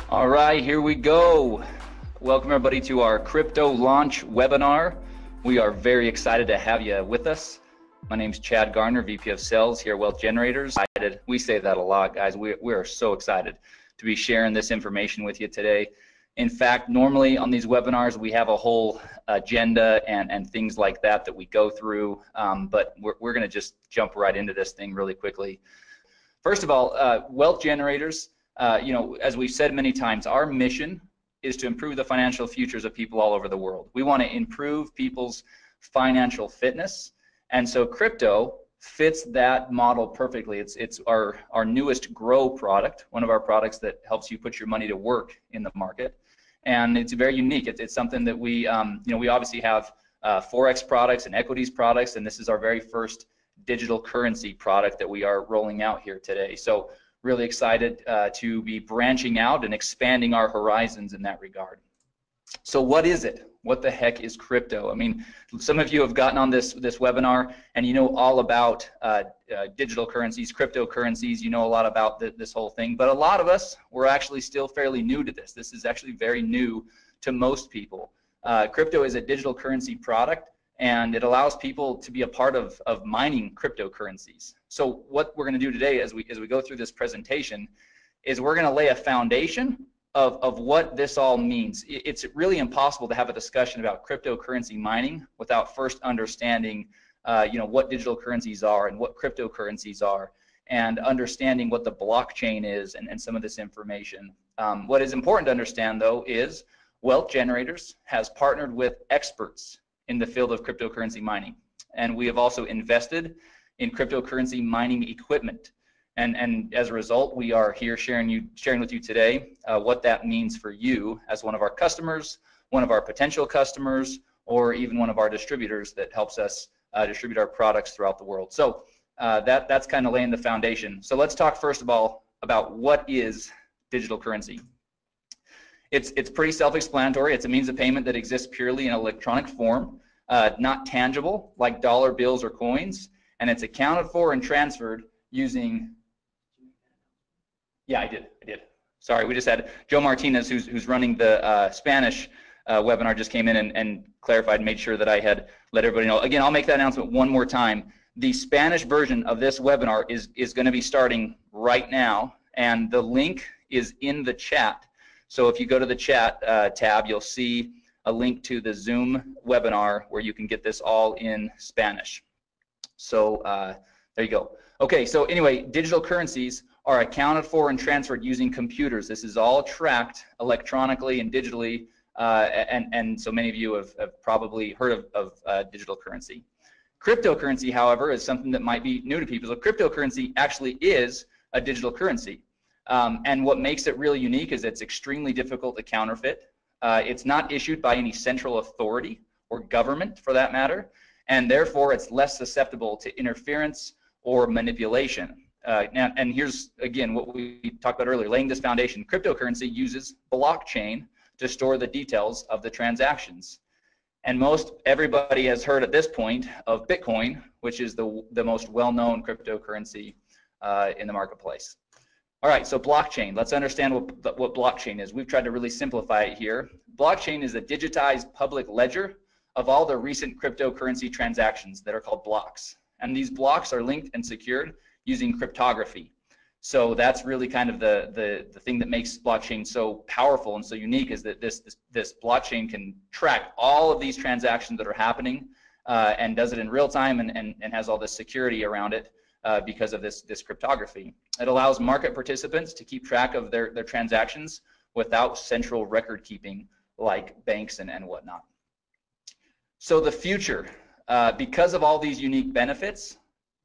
All right, here we go. Welcome everybody to our crypto launch webinar. We are very excited to have you with us. My name is Chad Garner, VP of Sales here at Wealth Generators. We say that a lot, guys. We are so excited to be sharing this information with you today. In fact, normally on these webinars, we have a whole agenda and things like that we go through, but we're going to just jump right into this thing really quickly. First of all, Wealth Generators, as we've said many times, our mission is to improve the financial futures of people all over the world. We want to improve people's financial fitness, and so crypto fits that model perfectly. It's our newest Grow product, one of our products that helps you put your money to work in the market, and it's very unique. It's something that we obviously have Forex products and equities products, and this is our very first digital currency product that we are rolling out here today. So really excited to be branching out and expanding our horizons in that regard. So what is it? What the heck is crypto? I mean, some of you have gotten on this webinar and you know all about digital currencies, cryptocurrencies, you know a lot about this whole thing, but a lot of us, we're actually still fairly new to this. This is actually very new to most people. Crypto is a digital currency product, and it allows people to be a part of mining cryptocurrencies. So what we're going to do today as we go through this presentation is we're going to lay a foundation of what this all means. It's really impossible to have a discussion about cryptocurrency mining without first understanding what digital currencies are and what cryptocurrencies are, and understanding what the blockchain is and some of this information. What is important to understand, though, is Wealth Generators has partnered with experts in the field of cryptocurrency mining, and we have also invested in cryptocurrency mining equipment, and as a result, we are here sharing with you today what that means for you as one of our customers, one of our potential customers, or even one of our distributors that helps us distribute our products throughout the world. So that's kind of laying the foundation. So let's talk first of all about what is digital currency. It's pretty self-explanatory. It's a means of payment that exists purely in electronic form, not tangible like dollar bills or coins, and it's accounted for and transferred using. Yeah, I did. Sorry, we just had Joe Martinez, who's running the Spanish webinar, just came in and clarified and made sure that I had let everybody know. Again, I'll make that announcement one more time. The Spanish version of this webinar is going to be starting right now, and the link is in the chat. So if you go to the chat tab, you'll see a link to the Zoom webinar where you can get this all in Spanish. So there you go. Okay, so anyway, digital currencies are accounted for and transferred using computers. This is all tracked electronically and digitally, and so many of you have probably heard of digital currency. Cryptocurrency, however, is something that might be new to people. So cryptocurrency actually is a digital currency. And what makes it really unique is it's extremely difficult to counterfeit. It's not issued by any central authority or government, for that matter, and therefore it's less susceptible to interference or manipulation. And here's, again, what we talked about earlier, laying this foundation. Cryptocurrency uses blockchain to store the details of the transactions. And most everybody has heard at this point of Bitcoin, which is the most well-known cryptocurrency in the marketplace. All right, so blockchain. Let's understand what blockchain is. We've tried to really simplify it here. Blockchain is a digitized public ledger of all the recent cryptocurrency transactions that are called blocks. And these blocks are linked and secured using cryptography. So that's really kind of the thing that makes blockchain so powerful and so unique, is that this blockchain can track all of these transactions that are happening and does it in real time and has all this security around it. Because of this cryptography. It allows market participants to keep track of their transactions without central record keeping like banks and whatnot. So the future, because of all these unique benefits,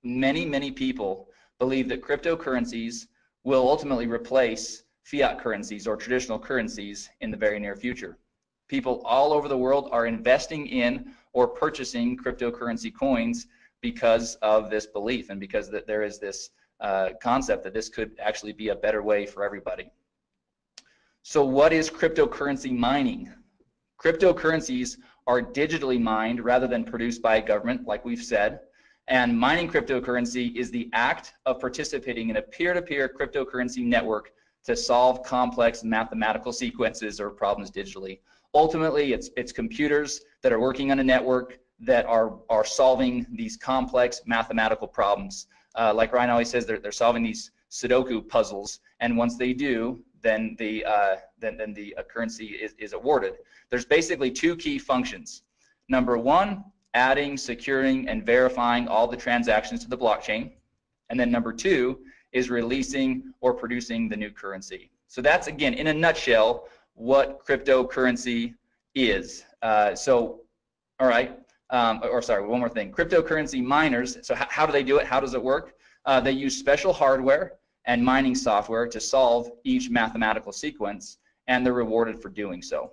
many people believe that cryptocurrencies will ultimately replace fiat currencies or traditional currencies in the very near future. People all over the world are investing in or purchasing cryptocurrency coins because of this belief and because that there is this concept that this could actually be a better way for everybody. So what is cryptocurrency mining? Cryptocurrencies are digitally mined rather than produced by a government, like we've said, and mining cryptocurrency is the act of participating in a peer-to-peer cryptocurrency network to solve complex mathematical sequences or problems digitally. Ultimately, it's computers that are working on a network that are solving these complex mathematical problems. Like Ryan always says, they're solving these Sudoku puzzles, and once they do, then the currency is awarded. There's basically two key functions. Number one, adding, securing, and verifying all the transactions to the blockchain. And then number two is releasing or producing the new currency. So that's, again, in a nutshell, what cryptocurrency is. All right, sorry, one more thing. Cryptocurrency miners, so how do they do it? How does it work? They use special hardware and mining software to solve each mathematical sequence, and they're rewarded for doing so.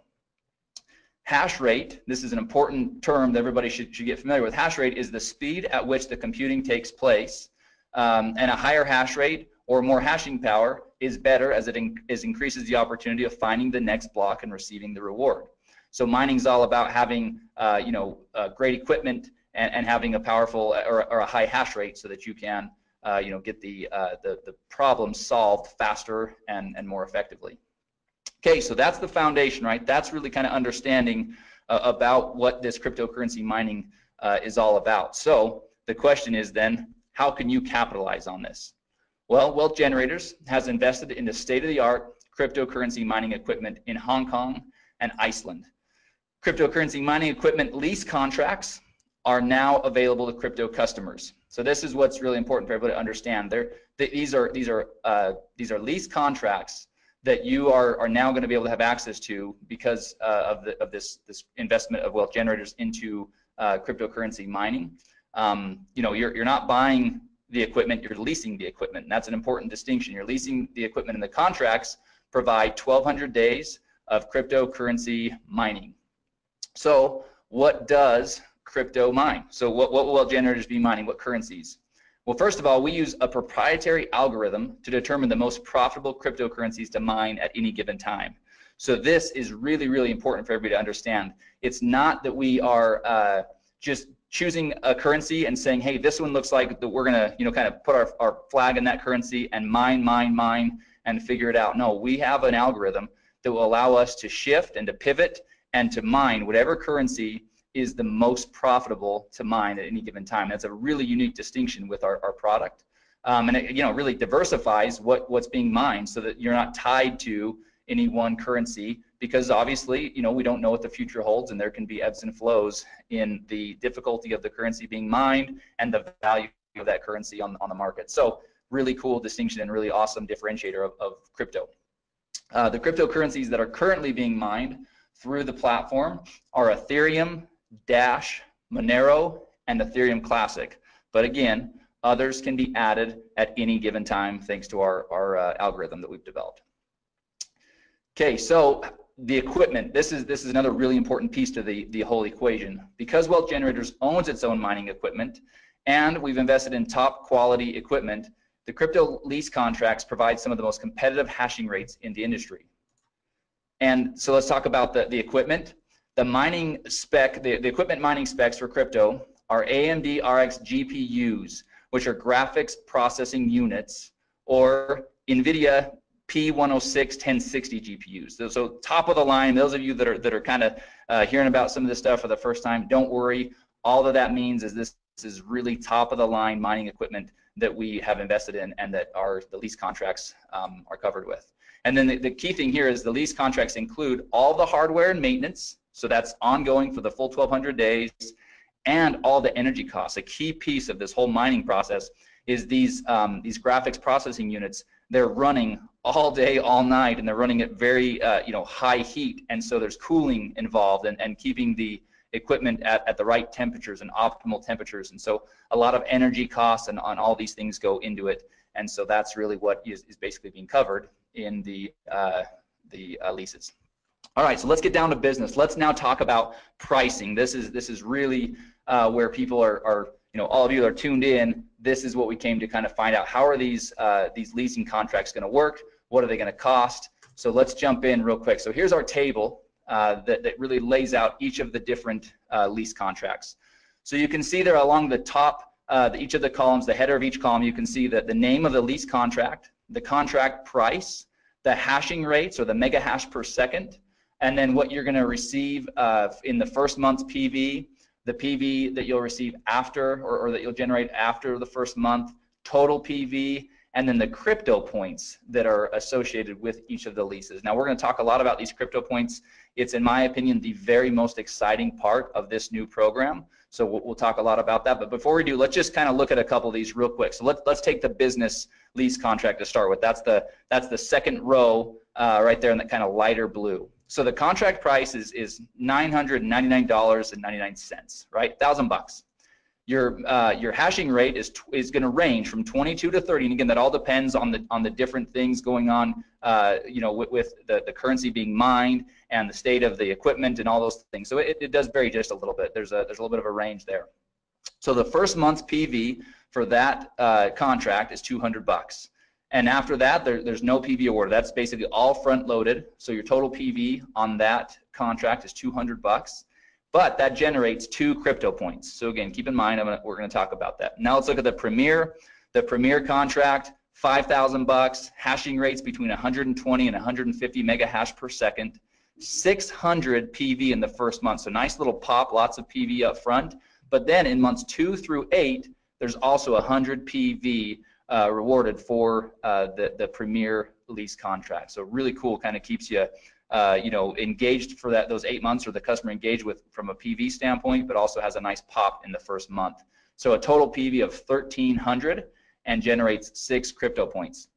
Hash rate, this is an important term that everybody should get familiar with. Hash rate is the speed at which the computing takes place, and a higher hash rate or more hashing power is better, as it increases the opportunity of finding the next block and receiving the reward. So mining is all about having great equipment and having a powerful or a high hash rate so that you can get the problem solved faster and more effectively. Okay, so that's the foundation, right? That's really kind of understanding about what this cryptocurrency mining is all about. So the question is then, how can you capitalize on this? Well, Wealth Generators has invested in the state-of-the-art cryptocurrency mining equipment in Hong Kong and Iceland. Cryptocurrency mining equipment lease contracts are now available to crypto customers. So this is what's really important for everybody to understand. These are lease contracts that you are now going to be able to have access to because of this investment of Wealth Generators into cryptocurrency mining. You're not buying the equipment, you're leasing the equipment, and that's an important distinction. You're leasing the equipment, and the contracts provide 1,200 days of cryptocurrency mining. So what does crypto mine? So what will Wealth Generators be mining? What currencies? Well, first of all, we use a proprietary algorithm to determine the most profitable cryptocurrencies to mine at any given time. So this is really, really important for everybody to understand. It's not that we are just choosing a currency and saying, hey, this one looks like that we're gonna, kind of put our flag in that currency and mine, and figure it out. No, we have an algorithm that will allow us to shift and to pivot and to mine whatever currency is the most profitable to mine at any given time. That's a really unique distinction with our product. And it really diversifies what's being mined so that you're not tied to any one currency, because obviously, we don't know what the future holds, and there can be ebbs and flows in the difficulty of the currency being mined and the value of that currency on the market. So really cool distinction and really awesome differentiator of crypto. The cryptocurrencies that are currently being mined through the platform are Ethereum, Dash, Monero, and Ethereum Classic. But again, others can be added at any given time thanks to our algorithm that we've developed. Okay, so the equipment, this is another really important piece to the whole equation. Because Wealth Generators owns its own mining equipment, and we've invested in top quality equipment, the crypto lease contracts provide some of the most competitive hashing rates in the industry. And so let's talk about the equipment. The mining spec, the equipment mining specs for crypto are AMD RX GPUs, which are graphics processing units, or NVIDIA P106 1060 GPUs. So top of the line. Those of you that are kind of hearing about some of this stuff for the first time, don't worry. All that means is this is really top of the line mining equipment that we have invested in and that the lease contracts are covered with. And then the key thing here is the lease contracts include all the hardware and maintenance, so that's ongoing for the full 1,200 days, and all the energy costs. A key piece of this whole mining process is these graphics processing units. They're running all day, all night, and they're running at very high heat, and so there's cooling involved and keeping the equipment at the right temperatures and optimal temperatures, and so a lot of energy costs and on all these things go into it, and so that's really what is basically being covered in the leases. All right, so let's get down to business. Let's now talk about pricing. This is really where people are all of you are tuned in. This is what we came to kind of find out. How are these leasing contracts going to work? What are they going to cost? So let's jump in real quick. So here's our table that really lays out each of the different lease contracts. So you can see there along the top, each of the columns, the header of each column, you can see that the name of the lease contract, the contract price, the hashing rates or the mega hash per second, and then what you're going to receive in the first month's PV, the PV that you'll receive after or that you'll generate after the first month, total PV, and then the crypto points that are associated with each of the leases. Now we're going to talk a lot about these crypto points. It's, in my opinion, the very most exciting part of this new program. So we'll talk a lot about that. But before we do, let's just kind of look at a couple of these real quick. So let's take the business lease contract to start with. That's the second row right there in that kind of lighter blue. So the contract price is $999.99, right? $1,000. Your hashing rate is going to range from 22 to 30, and again, that all depends on the different things going on, you know, with the currency being mined and the state of the equipment and all those things. So it does vary just a little bit. There's a little bit of a range there. So the first month's PV for that contract is $200, and after that, there's no PV awarded. That's basically all front loaded. So your total PV on that contract is $200. But that generates 2 crypto points. So again, keep in mind, we're going to talk about that. Now let's look at the Premier. The Premier contract, $5,000, hashing rates between 120 and 150 mega hash per second, 600 PV in the first month. So nice little pop, lots of PV up front. But then in months 2 through 8, there's also 100 PV rewarded for the Premier lease contract. So really cool, kind of keeps you you know, engaged for those 8 months, or the customer engaged with from a PV standpoint, but also has a nice pop in the first month. So a total PV of 1,300 and generates 6 crypto points.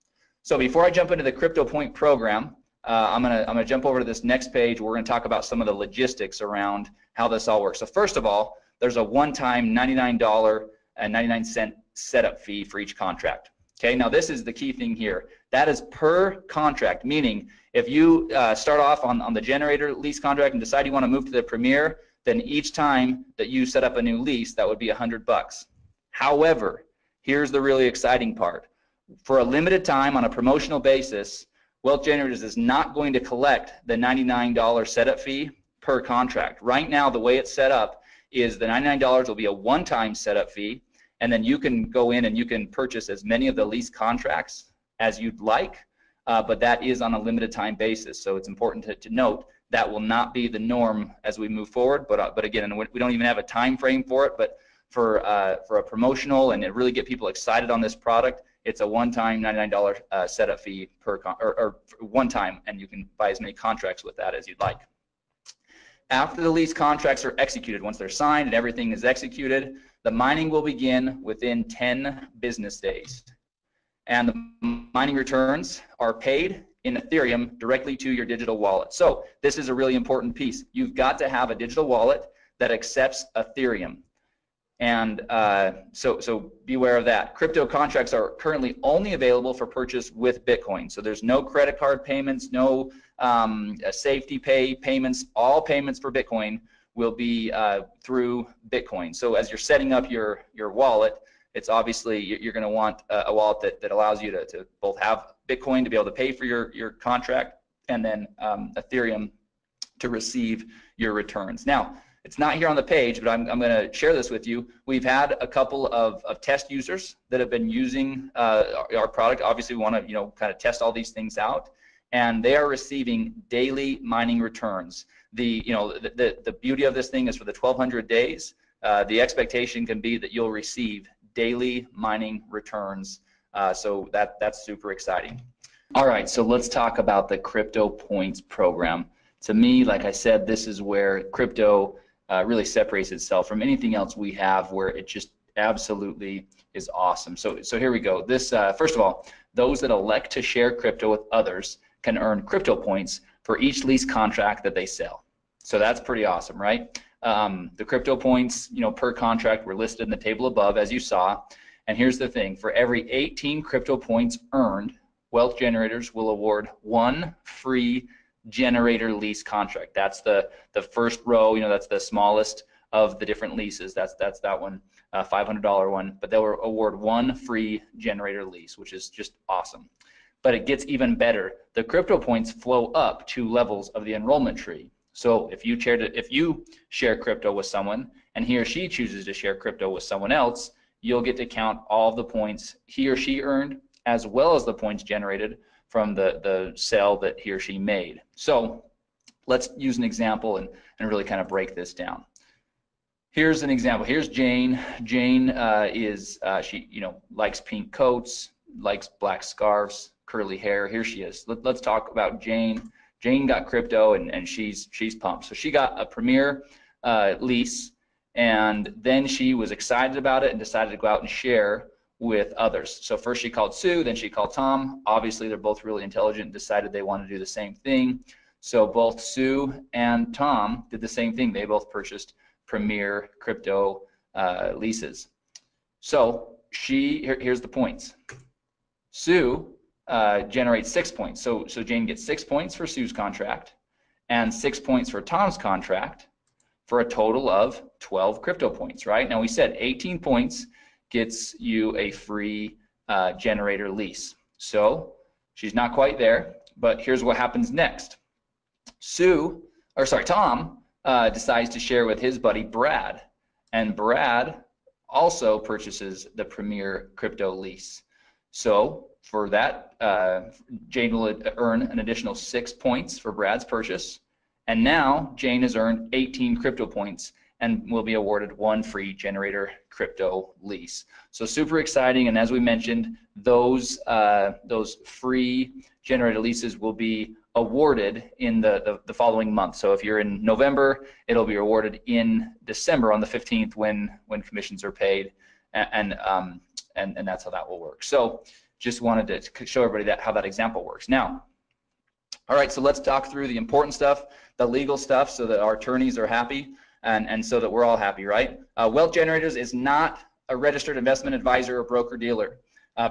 So before I jump into the crypto point program, I'm gonna jump over to this next page. We're gonna talk about some of the logistics around how this all works. So first of all, there's a one-time $99.99 setup fee for each contract. Okay, now this is the key thing here. That is per contract, meaning if you start off on the generator lease contract and decide you want to move to the Premier, then each time that you set up a new lease, that would be $100. However, here's the really exciting part. For a limited time on a promotional basis, Wealth Generators is not going to collect the $99 setup fee per contract. Right now, the way it's set up is the $99 will be a one-time setup fee, and then you can go in and you can purchase as many of the lease contracts as you'd like, but that is on a limited time basis. So it's important to note that will not be the norm as we move forward. But again, we don't even have a time frame for it. But for a promotional and to really get people excited on this product, it's a one-time $99 setup fee or one time, and you can buy as many contracts with that as you'd like. After the lease contracts are executed, once they're signed and everything is executed, the mining will begin within 10 business days. And the mining returns are paid in Ethereum directly to your digital wallet. So this is a really important piece. You've got to have a digital wallet that accepts Ethereum. And so beware of that. Crypto contracts are currently only available for purchase with Bitcoin. So there's no credit card payments, no safety payments. All payments for Bitcoin will be through Bitcoin. So as you're setting up your wallet, it's obviously you're going to want a wallet that allows you to both have Bitcoin to be able to pay for your contract, and then Ethereum to receive your returns. Now, it's not here on the page, but I'm going to share this with you. We've had a couple of test users that have been using our product. Obviously, we want to kind of test all these things out, and they are receiving daily mining returns. The beauty of this thing is for the 1,200 days, the expectation can be that you'll receive daily mining returns. So that's super exciting. All right, so let's talk about the Crypto Points program. To me, like I said, this is where crypto really separates itself from anything else we have, where it just absolutely is awesome. So here we go. This first of all, those that elect to share crypto with others can earn crypto points for each lease contract that they sell. So that's pretty awesome, right? The crypto points, per contract were listed in the table above, as you saw. And here's the thing: for every 18 crypto points earned, Wealth Generators will award 1 free generator lease contract. That's the first row. That's the smallest of the different leases. That's that one, $500 one. But they'll award 1 free generator lease, which is just awesome. But it gets even better. The crypto points flow up 2 levels of the enrollment tree. So if you share crypto with someone and he or she chooses to share crypto with someone else, you'll get to count all of the points he or she earned as well as the points generated from the sale that he or she made. So let's use an example and really kind of break this down. Here's an example. Here's Jane. Jane she likes pink coats, likes black scarves, curly hair. Here she is. Let's talk about Jane. Jane got crypto and she's pumped. So she got a Premier lease, and then she was excited about it and decided to go out and share with others. So first she called Sue, then she called Tom. Obviously they're both really intelligent and decided they want to do the same thing. So both Sue and Tom did the same thing. They both purchased Premier crypto leases. So here's the points. Sue generates 6 points. So Jane gets 6 points for Sue's contract and 6 points for Tom's contract, for a total of 12 crypto points, right? Now we said 18 points gets you a free generator lease. So she's not quite there, but here's what happens next. Tom decides to share with his buddy Brad, and Brad also purchases the Premier crypto lease. So for that, Jane will earn an additional 6 points for Brad's purchase, and now Jane has earned 18 crypto points and will be awarded 1 free generator crypto lease. So super exciting, and as we mentioned, those free generator leases will be awarded in the following month. So if you're in November, it'll be awarded in December on the 15th when commissions are paid, and that's how that will work. So just wanted to show everybody how that example works. Now, all right, so let's talk through the important stuff, the legal stuff, so that our attorneys are happy and so that we're all happy, right? Wealth Generators is not a registered investment advisor or broker-dealer.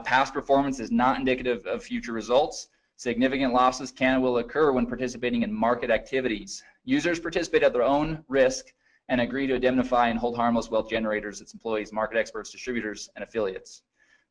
Past performance is not indicative of future results. Significant losses can and will occur when participating in market activities. Users participate at their own risk and agree to indemnify and hold harmless Wealth Generators, its employees, market experts, distributors, and affiliates.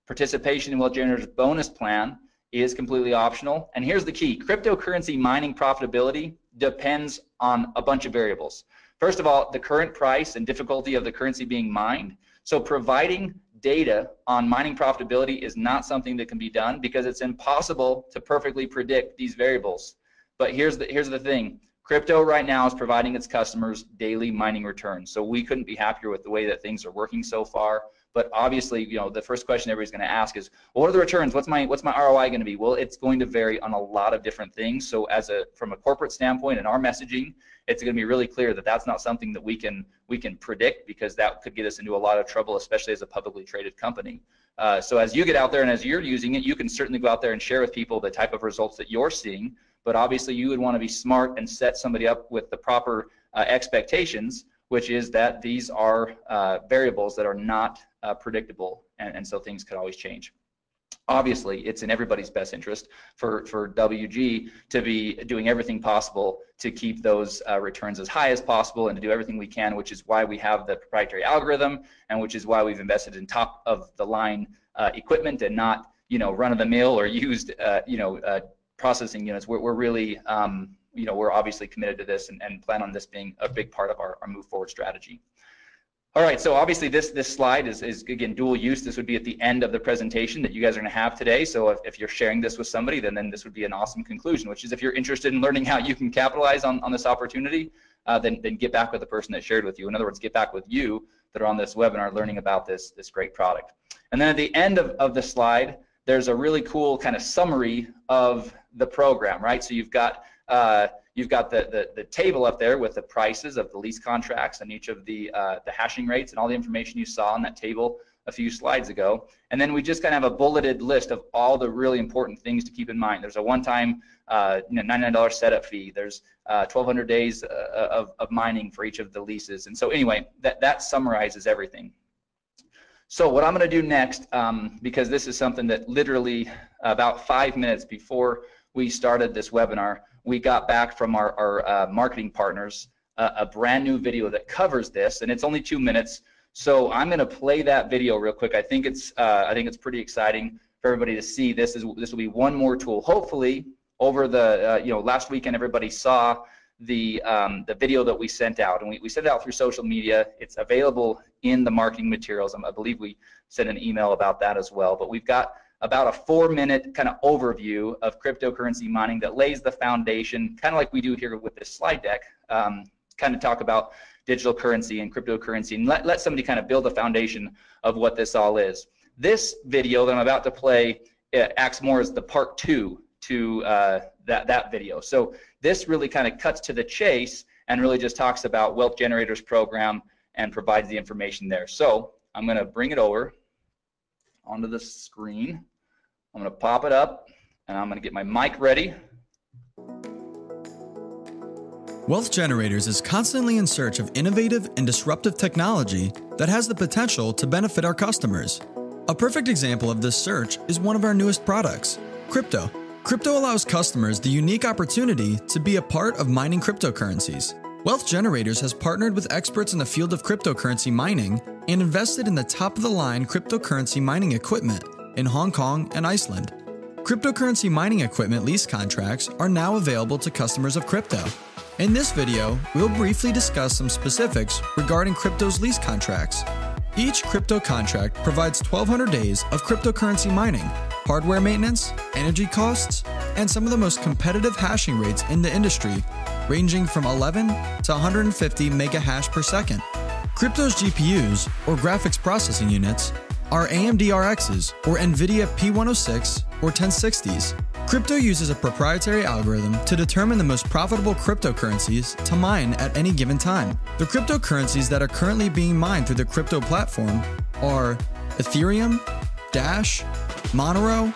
Participation in Wealth Generators bonus plan is completely optional. And here's the key: cryptocurrency mining profitability depends on a bunch of variables. First of all, the current price and difficulty of the currency being mined. So providing data on mining profitability is not something that can be done because it's impossible to perfectly predict these variables. But here's the thing: crypto right now is providing its customers daily mining returns. So we couldn't be happier with the way that things are working so far. But obviously, the first question everybody's going to ask is, well, what are the returns? What's my ROI going to be? Well, it's going to vary on a lot of different things. So from a corporate standpoint and our messaging, it's going to be really clear that that's not something that we can predict, because that could get us into a lot of trouble, especially as a publicly traded company. So as you get out there and as you're using it, you can certainly go out there and share with people the type of results that you're seeing. But obviously, you would want to be smart and set somebody up with the proper expectations, which is that these are variables that are not predictable, and so things could always change. Obviously, it's in everybody's best interest for WG to be doing everything possible to keep those returns as high as possible and to do everything we can, which is why we have the proprietary algorithm, and which is why we've invested in top of the line equipment and not run-of-the-mill or used processing units. We're really we're obviously committed to this and plan on this being a big part of our move forward strategy. All right, so obviously this slide is again dual use. This would be at the end of the presentation that you guys are going to have today. So if you're sharing this with somebody, then this would be an awesome conclusion, which is if you're interested in learning how you can capitalize on this opportunity, then get back with the person that shared with you. In other words, get back with you that are on this webinar learning about this great product. And then at the end of the slide, there's a really cool kind of summary of the program, right? So you've got the table up there with the prices of the lease contracts and each of the hashing rates and all the information you saw on that table a few slides ago. And then we just kind of have a bulleted list of all the really important things to keep in mind. There's a one-time $99 setup fee. There's 1,200 days of mining for each of the leases. And so anyway, that summarizes everything. So what I'm going to do next, because this is something that literally about 5 minutes before we started this webinar, we got back from our marketing partners a brand new video that covers this, and it's only 2 minutes. So I'm going to play that video real quick. I think it's pretty exciting for everybody to see. This will be one more tool. Hopefully, over the last weekend, everybody saw the video that we sent out, and we sent it out through social media. It's available in the marketing materials. I believe we sent an email about that as well. But we've got about a 4-minute kind of overview of cryptocurrency mining that lays the foundation, kind of like we do here with this slide deck, kind of talk about digital currency and cryptocurrency, and let somebody kind of build the foundation of what this all is. This video that I'm about to play acts more as the part 2 to that video. So this really kind of cuts to the chase and really just talks about Wealth Generators program and provides the information there. So I'm going to bring it over onto the screen. I'm going to pop it up, and I'm going to get my mic ready. Wealth Generators is constantly in search of innovative and disruptive technology that has the potential to benefit our customers. A perfect example of this search is one of our newest products, crypto. Crypto allows customers the unique opportunity to be a part of mining cryptocurrencies. Wealth Generators has partnered with experts in the field of cryptocurrency mining and invested in the top-of-the-line cryptocurrency mining equipment in Hong Kong and Iceland. Cryptocurrency mining equipment lease contracts are now available to customers of crypto. In this video, we'll briefly discuss some specifics regarding crypto's lease contracts. Each crypto contract provides 1,200 days of cryptocurrency mining, hardware maintenance, energy costs, and some of the most competitive hashing rates in the industry, ranging from 11 to 150 megahash per second. Crypto's GPUs, or graphics processing units, are AMD RXs, or NVIDIA P106 or 1060s. Crypto uses a proprietary algorithm to determine the most profitable cryptocurrencies to mine at any given time. The cryptocurrencies that are currently being mined through the crypto platform are Ethereum, Dash, Monero,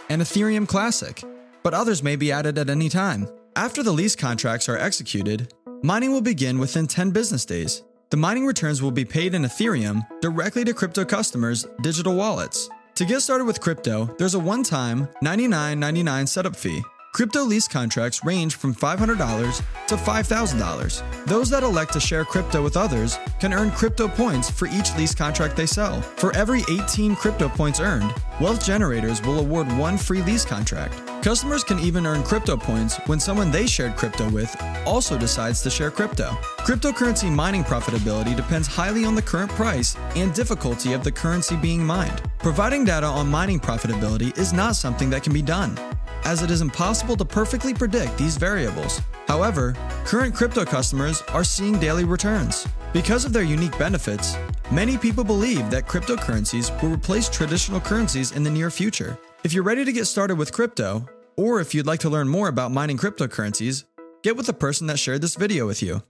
and Ethereum Classic, but others may be added at any time. After the lease contracts are executed, mining will begin within 10 business days. The mining returns will be paid in Ethereum directly to crypto customers' digital wallets. To get started with crypto, there's a one-time $99.99 setup fee. Crypto lease contracts range from $500 to $5,000. Those that elect to share crypto with others can earn crypto points for each lease contract they sell. For every 18 crypto points earned, Wealth Generators will award one free lease contract. Customers can even earn crypto points when someone they shared crypto with also decides to share crypto. Cryptocurrency mining profitability depends highly on the current price and difficulty of the currency being mined. Providing data on mining profitability is not something that can be done, as it is impossible to perfectly predict these variables. However, current crypto customers are seeing daily returns. Because of their unique benefits, many people believe that cryptocurrencies will replace traditional currencies in the near future. If you're ready to get started with crypto, or if you'd like to learn more about mining cryptocurrencies, get with the person that shared this video with you.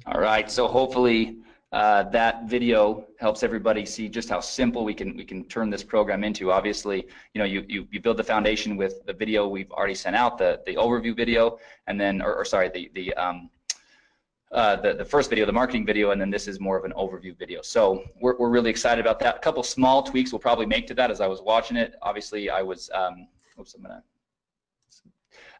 All right, so hopefully that video helps everybody see just how simple we can turn this program into. Obviously, you build the foundation with the video we've already sent out, the overview video, and then, the first video, the marketing video, and then this is more of an overview video. So we're really excited about that. A couple small tweaks we'll probably make to that as I was watching it. Obviously, I was,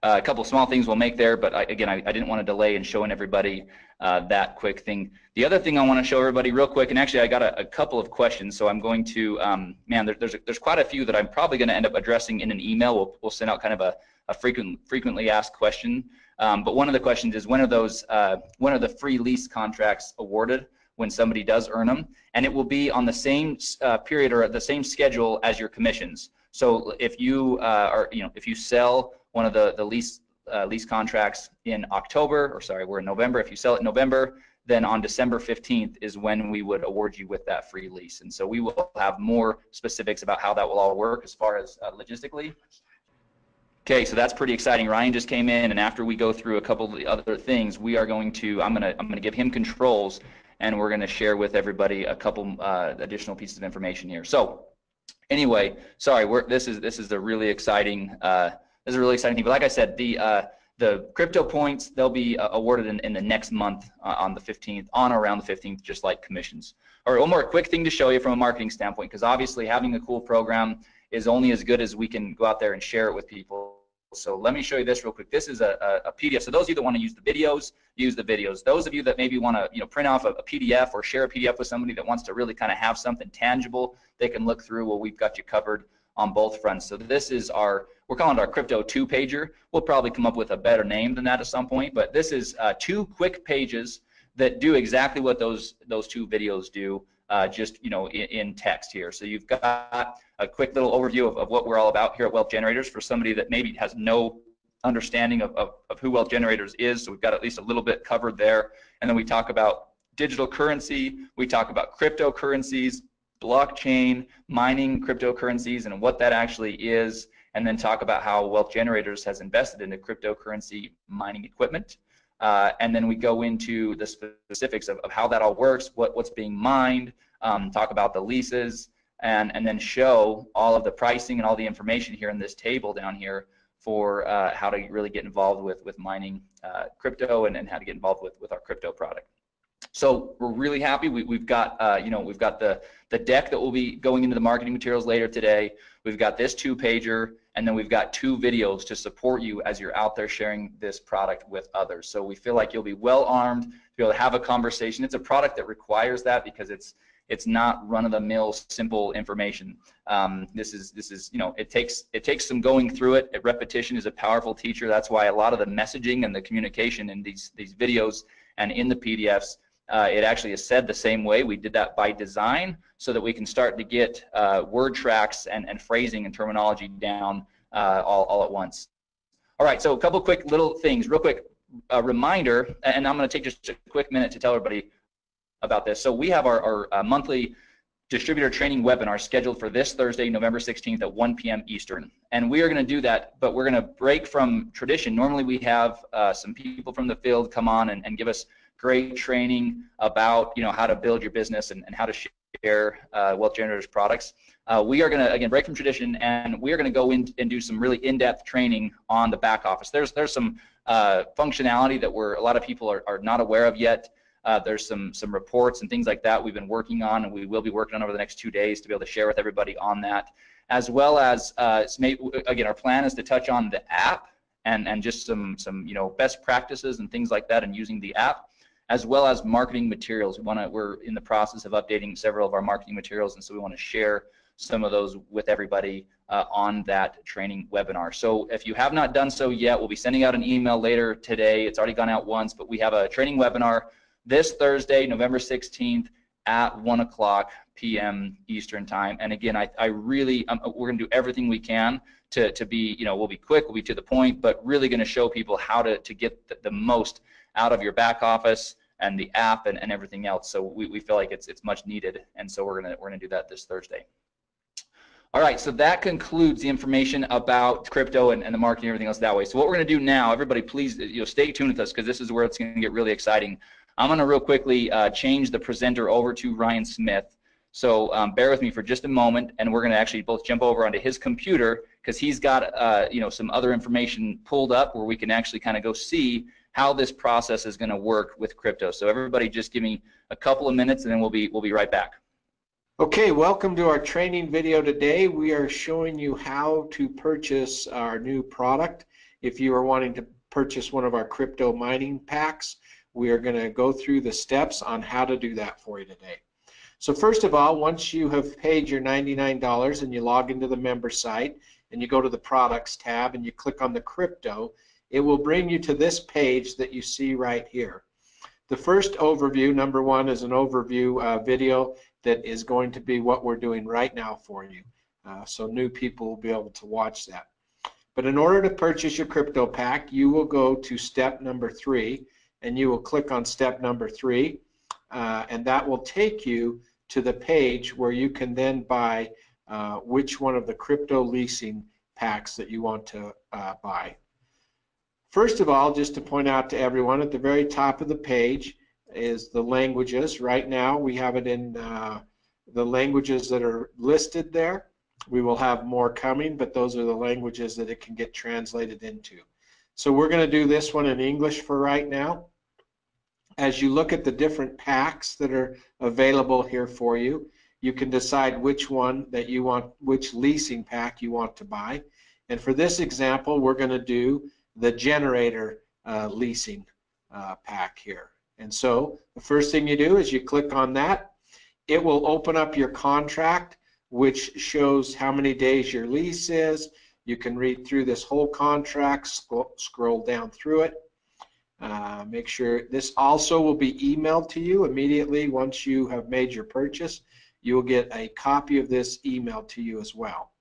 a couple small things we'll make there, but I didn't want to delay in showing everybody that quick thing. The other thing I want to show everybody real quick, and actually I got a couple of questions, so I'm going to, there's quite a few that I'm probably going to end up addressing in an email. We'll send out kind of a frequently asked question. But one of the questions is, when are the free lease contracts awarded when somebody does earn them? And it will be on the same period or at the same schedule as your commissions. So if you if you sell one of the lease contracts in October, we're in November. If you sell it in November, then on December 15th is when we would award you with that free lease. And so we will have more specifics about how that will all work as far as logistically. Okay, so that's pretty exciting. Ryan just came in, and after we go through a couple of the other things, we are going to, I'm gonna give him controls, and we're gonna share with everybody a couple additional pieces of information here. So anyway, sorry, this is a really exciting thing. But like I said, the crypto points, they'll be awarded in the next month on the 15th, on or around the 15th, just like commissions. All right, one more quick thing to show you from a marketing standpoint, because obviously having a cool program is only as good as we can go out there and share it with people. So let me show you this real quick. This is a PDF. So those of you that want to use the videos, use the videos. Those of you that maybe want to print off a PDF or share a PDF with somebody that wants to really kind of have something tangible they can look through, well, we've got you covered on both fronts. So this is we're calling it our crypto 2-pager. We'll probably come up with a better name than that at some point, but this is 2 quick pages that do exactly what those 2 videos do. just in text here. So you've got a quick little overview of what we're all about here at Wealth Generators for somebody that maybe has no understanding of who Wealth Generators is. So we've got at least a little bit covered there. And then we talk about digital currency, we talk about cryptocurrencies, blockchain, mining cryptocurrencies and what that actually is, and then talk about how Wealth Generators has invested into cryptocurrency mining equipment. And then we go into the specifics of how that all works, what's being mined, talk about the leases, and then show all of the pricing and all the information here in this table down here for how to really get involved with mining crypto and how to get involved with our crypto product. So we're really happy. We've got we've got the deck that will be going into the marketing materials later today. We've got this 2-pager, and then we've got 2 videos to support you as you're out there sharing this product with others. So we feel like you'll be well armed to be able to have a conversation. It's a product that requires that because it's not run-of-the-mill simple information. This is it takes some going through it. Repetition is a powerful teacher. That's why a lot of the messaging and the communication in these videos and in the PDFs, it actually is said the same way. We did that by design so that we can start to get word tracks and phrasing and terminology down all at once. All right, so a couple quick little things, real quick reminder, and I'm going to take just a quick minute to tell everybody about this. So we have our monthly distributor training webinar scheduled for this Thursday, November 16th at 1 p.m. Eastern. And we are going to do that, but we're going to break from tradition. Normally we have some people from the field come on and give us great training about how to build your business and how to share Wealth Generators products. We are going to again break from tradition, and we are going to go in and do some really in-depth training on the back office. There's some functionality that a lot of people are not aware of yet. There's some reports and things like that we've been working on, and we will be working on over the next 2 days to be able to share with everybody on that, as well as again, our plan is to touch on the app and just some best practices and things like that and using the app, as well as marketing materials. We're in the process of updating several of our marketing materials, and so we want to share some of those with everybody on that training webinar. So if you have not done so yet, we'll be sending out an email later today. It's already gone out once, but we have a training webinar this Thursday, November 16th at 1 p.m. Eastern time. And again, we're going to do everything we can to be, we'll be quick, we'll be to the point, but really going to show people how to get the most out of your back office and the app and everything else. So we feel like it's much needed, and so we're gonna do that this Thursday. All right, so that concludes the information about crypto and the marketing and everything else that way. So what we're gonna do now, everybody please stay tuned with us, because this is where it's gonna get really exciting. I'm gonna real quickly change the presenter over to Ryan Smith. So bear with me for just a moment, and we're gonna actually both jump over onto his computer, because he's got some other information pulled up where we can actually kind of go see how this process is going to work with crypto. So everybody just give me a couple of minutes, and then we'll be right back. Okay, welcome to our training video today. We are showing you how to purchase our new product. If you are wanting to purchase one of our crypto mining packs, we are going to go through the steps on how to do that for you today. So first of all, once you have paid your $99 and you log into the member site and you go to the products tab and you click on the crypto, it will bring you to this page that you see right here. The first overview, number 1, is an overview video that is going to be what we're doing right now for you. So new people will be able to watch that. But in order to purchase your crypto pack, you will go to step number 3, and you will click on step number 3, and that will take you to the page where you can then buy which one of the crypto leasing packs that you want to buy. First of all, just to point out to everyone, at the very top of the page is the languages. Right now we have it in the languages that are listed there. We will have more coming, but those are the languages that it can get translated into. So we're going to do this one in English for right now. As you look at the different packs that are available here for you, you can decide which one that you want, which leasing pack you want to buy. And for this example, we're going to do the generator leasing pack here. And so the first thing you do is you click on that. It will open up your contract, which shows how many days your lease is. You can read through this whole contract, scroll down through it. Make sure this also will be emailed to you immediately once you have made your purchase. You will get a copy of this emailed to you as well.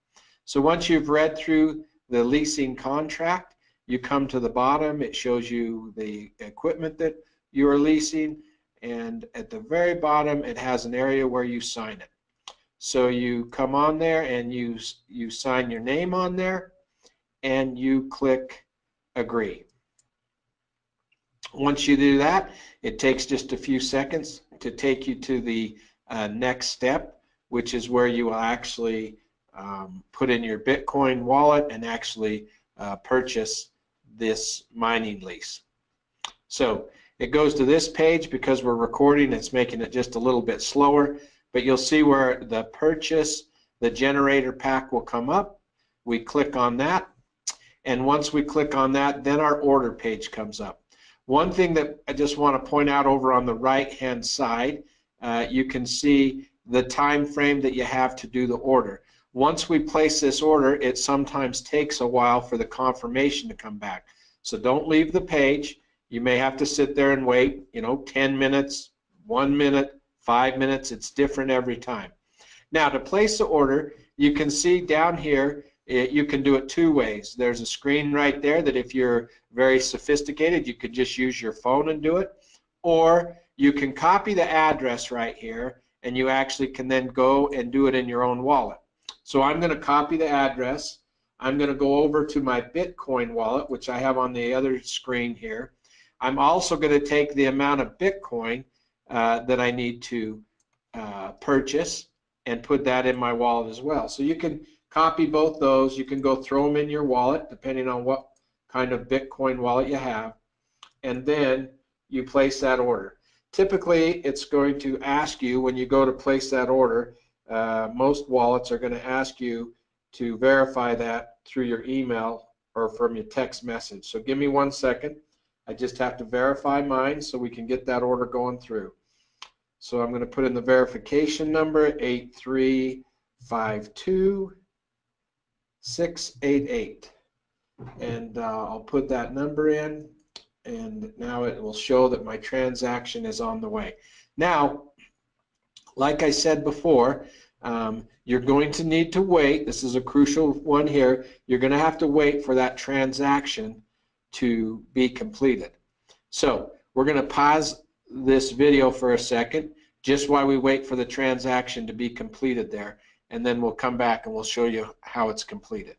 So once you've read through the leasing contract, you come to the bottom. It shows you the equipment that you are leasing, and at the very bottom it has an area where you sign it. So you come on there and you sign your name on there and you click agree. Once you do that, it takes just a few seconds to take you to the next step, which is where you will actually put in your Bitcoin wallet and actually purchase this mining lease. So it goes to this page. Because we're recording, it's making it just a little bit slower, but you'll see where the purchase, the generator pack will come up. We click on that, and once we click on that, then our order page comes up. One thing that I just want to point out over on the right hand side, you can see the time frame that you have to do the order. Once we place this order, it sometimes takes a while for the confirmation to come back. So don't leave the page. You may have to sit there and wait, 10 minutes, 1 minute, 5 minutes. It's different every time. Now, to place the order, you can see down here, you can do it two ways. There's a screen right there that if you're very sophisticated, you could just use your phone and do it. Or you can copy the address right here, and you actually can then go and do it in your own wallet. So I'm going to copy the address. I'm going to go over to my Bitcoin wallet, which I have on the other screen here. I'm also going to take the amount of Bitcoin that I need to purchase and put that in my wallet as well. So you can copy both those. You can go throw them in your wallet depending on what kind of Bitcoin wallet you have, and then you place that order. Typically, it's going to ask you when you go to place that order, most wallets are going to ask you to verify that through your email or from your text message. So give me 1 second. I just have to verify mine so we can get that order going through. So I'm going to put in the verification number 8352688, and I'll put that number in, and now it will show that my transaction is on the way. Now, like I said before, you're going to need to wait. This is a crucial one here. You're going to have to wait for that transaction to be completed. So we're going to pause this video for a second just while we wait for the transaction to be completed there, and then we'll come back and we'll show you how it's completed.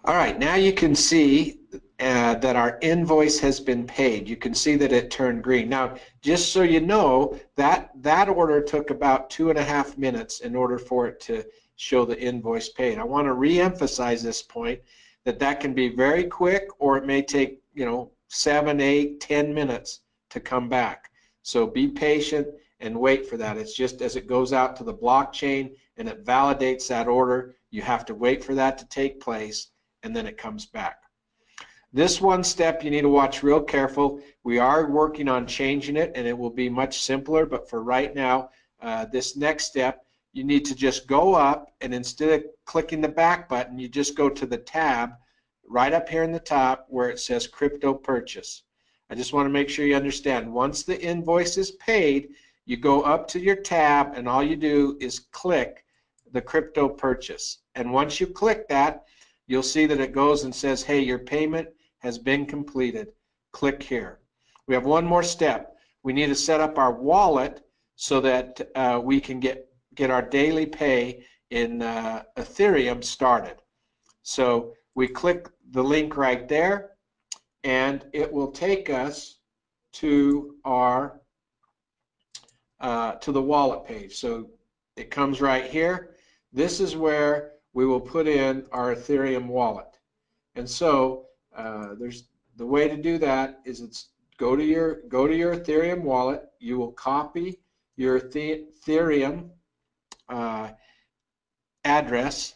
All right, now you can see that our invoice has been paid. You can see that it turned green. Now, just so you know, that order took about 2.5 minutes in order for it to show the invoice paid. I want to re-emphasize this point, that can be very quick, or it may take 7, 8, 10 minutes to come back. So be patient and wait for that. It's just as it goes out to the blockchain and it validates that order, you have to wait for that to take place, and then it comes back. This one step you need to watch real careful. We are working on changing it, and it will be much simpler, but for right now, this next step, you need to just go up, and instead of clicking the back button, you just go to the tab right up here in the top where it says crypto purchase. I just want to make sure you understand, once the invoice is paid, you go up to your tab, and all you do is click the crypto purchase. And once you click that, you'll see that it goes and says, hey, your payment has been completed. Click here. We have one more step. We need to set up our wallet so that we can get our daily pay in Ethereum started. So we click the link right there, and it will take us to our to the wallet page. So it comes right here. This is where we will put in our Ethereum wallet. And so there's the way to do that is go to your Ethereum wallet. You will copy your Ethereum address,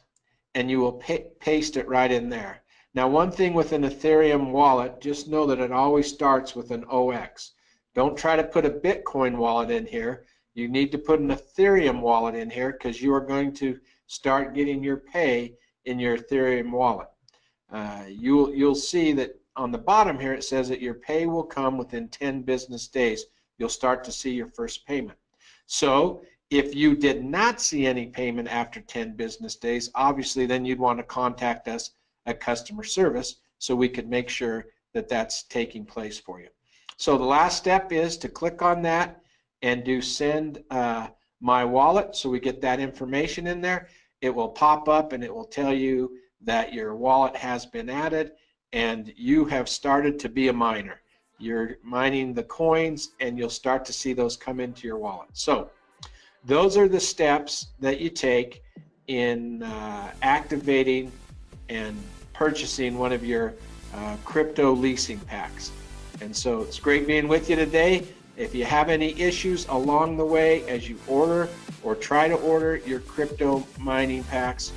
and you will paste it right in there. Now, one thing with an Ethereum wallet, just know that it always starts with an OX. Don't try to put a Bitcoin wallet in here. You need to put an Ethereum wallet in here, because you are going to start getting your pay in your Ethereum wallet. You'll see that on the bottom here, it says that your pay will come within 10 business days. You'll start to see your first payment. So if you did not see any payment after 10 business days, obviously then you'd want to contact us at customer service so we could make sure that that's taking place for you. So the last step is to click on that and do send my wallet, so we get that information in there. It will pop up and it will tell you that your wallet has been added and you have started to be a miner. You're mining the coins and you'll start to see those come into your wallet. So those are the steps that you take in activating and purchasing one of your crypto leasing packs. And so it's great being with you today. If you have any issues along the way as you order or try to order your crypto mining packs,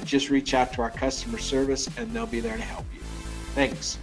just reach out to our customer service and they'll be there to help you. Thanks.